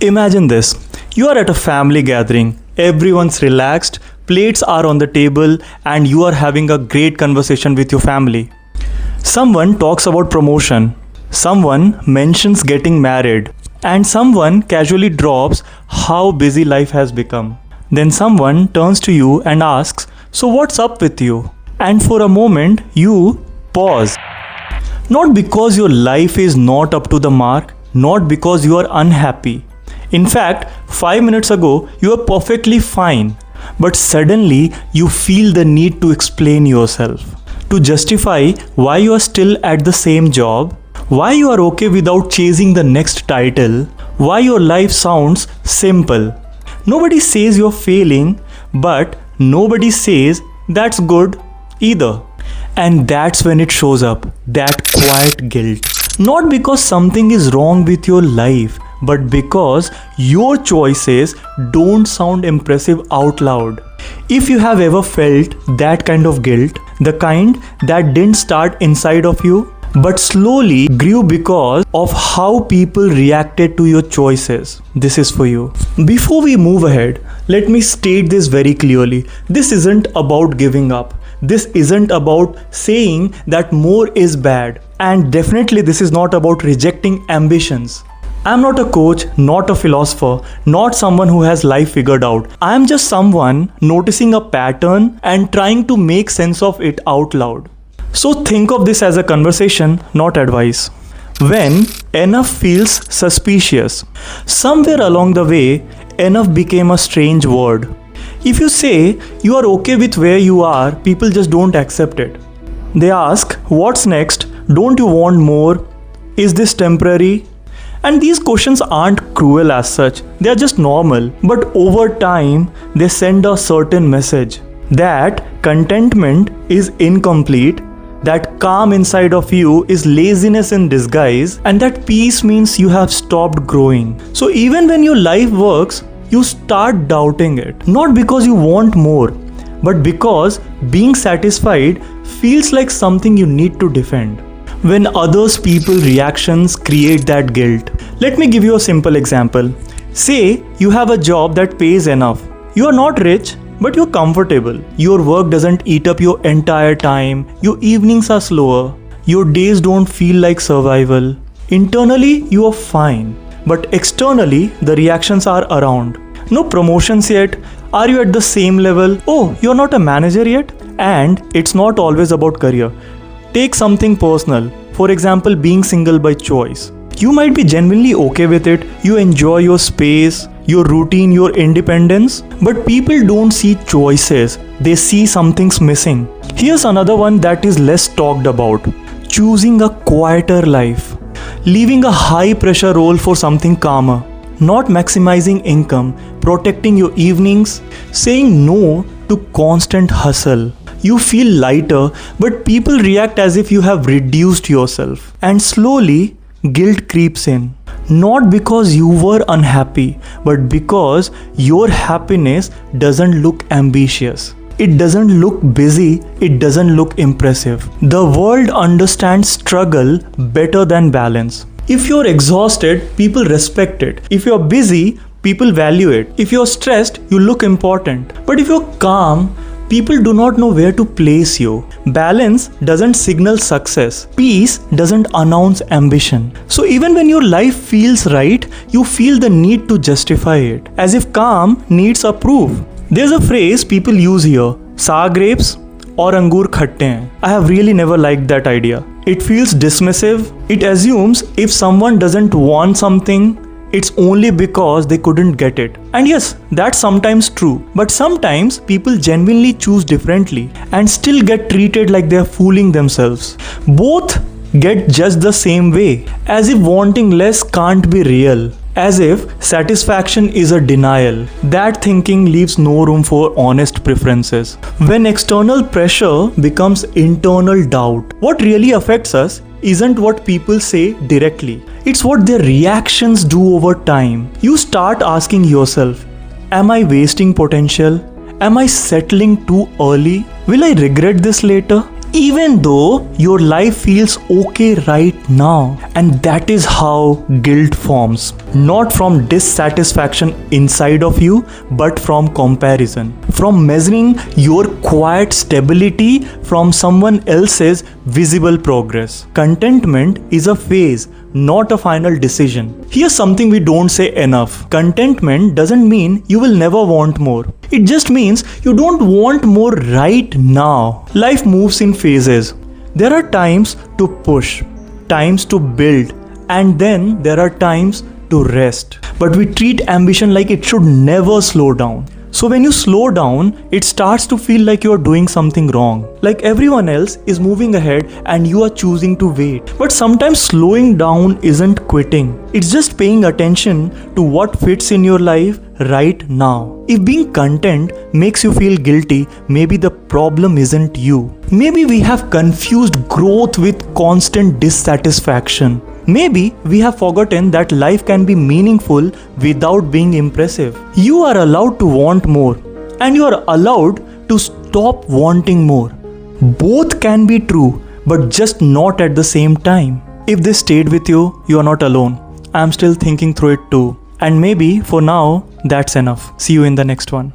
Imagine this. You are at a family gathering, everyone's relaxed, plates are on the table, and you are having a great conversation with your family. Someone talks about promotion, someone mentions getting married, and someone casually drops how busy life has become. Then someone turns to you and asks, "So, what's up with you?" And for a moment, you pause. Not because your life is not up to the mark, not because you are unhappy. In fact, 5 minutes ago, you were perfectly fine. But suddenly, you feel the need to explain yourself, to justify why you are still at the same job, why you are okay without chasing the next title, why your life sounds simple. Nobody says you're failing, but nobody says that's good either. And that's when it shows up, that quiet guilt. Not because something is wrong with your life, but because your choices don't sound impressive out loud. If you have ever felt that kind of guilt, the kind that didn't start inside of you, but slowly grew because of how people reacted to your choices, this is for you. Before we move ahead, let me state this very clearly. This isn't about giving up. This isn't about saying that more is bad. And definitely this is not about rejecting ambitions. I'm not a coach, not a philosopher, not someone who has life figured out. I'm just someone noticing a pattern and trying to make sense of it out loud. So think of this as a conversation, not advice. When enough feels suspicious, somewhere along the way, enough became a strange word. If you say you are okay with where you are, people just don't accept it. They ask, "What's next? Don't you want more? Is this temporary?" And these questions aren't cruel as such, they are just normal. But over time, they send a certain message that contentment is incomplete, that calm inside of you is laziness in disguise, and that peace means you have stopped growing. So even when your life works, you start doubting it. Not because you want more, but because being satisfied feels like something you need to defend. When others people's reactions create that guilt. Let me give you a simple example. Say you have a job that pays enough. You are not rich, but you're comfortable. Your work doesn't eat up your entire time. Your evenings are slower. Your days don't feel like survival. Internally, you are fine. But externally, the reactions are around. No promotions yet. Are you at the same level? Oh, you're not a manager yet? And it's not always about career. Take something personal. For example, being single by choice. You might be genuinely okay with it. You enjoy your space, your routine, your independence. But people don't see choices. They see something's missing. Here's another one that is less talked about. Choosing a quieter life. Leaving a high pressure role for something calmer. Not maximizing income, protecting your evenings, saying no to constant hustle. You feel lighter, but people react as if you have reduced yourself. And slowly, guilt creeps in. Not because you were unhappy, but because your happiness doesn't look ambitious. It doesn't look busy, it doesn't look impressive. The world understands struggle better than balance. If you're exhausted, people respect it. If you're busy, people value it. If you're stressed, you look important. But if you're calm, people do not know where to place you. Balance doesn't signal success. Peace doesn't announce ambition. So even when your life feels right, you feel the need to justify it. As if calm needs a proof. There's a phrase people use here, "Sour grapes or angur khatte hain." I have really never liked that idea. It feels dismissive. It assumes if someone doesn't want something, it's only because they couldn't get it. And yes, that's sometimes true. But sometimes people genuinely choose differently and still get treated like they're fooling themselves. Both get judged the same way, as if wanting less can't be real. As if satisfaction is a denial. That thinking leaves no room for honest preferences. When external pressure becomes internal doubt, what really affects us isn't what people say directly. It's what their reactions do over time. You start asking yourself, am I wasting potential? Am I settling too early? Will I regret this later? even though your life feels okay right now. And that is how guilt forms. Not from dissatisfaction inside of you, but from comparison. From measuring your quiet stability from someone else's visible progress. Contentment is a phase, not a final decision. Here's something we don't say enough. Contentment doesn't mean you will never want more. It just means you don't want more right now. Life moves in phases. There are times to push, times to build, and then there are times to rest. But we treat ambition like it should never slow down. So when you slow down, it starts to feel like you're doing something wrong. Like everyone else is moving ahead and you are choosing to wait. But sometimes slowing down isn't quitting. It's just paying attention to what fits in your life right now. If being content makes you feel guilty, maybe the problem isn't you. Maybe we have confused growth with constant dissatisfaction. Maybe we have forgotten that life can be meaningful without being impressive. You are allowed to want more, and you are allowed to stop wanting more. Both can be true, but just not at the same time. If this stayed with you, you are not alone. I am still thinking through it too. And maybe for now, that's enough. See you in the next one.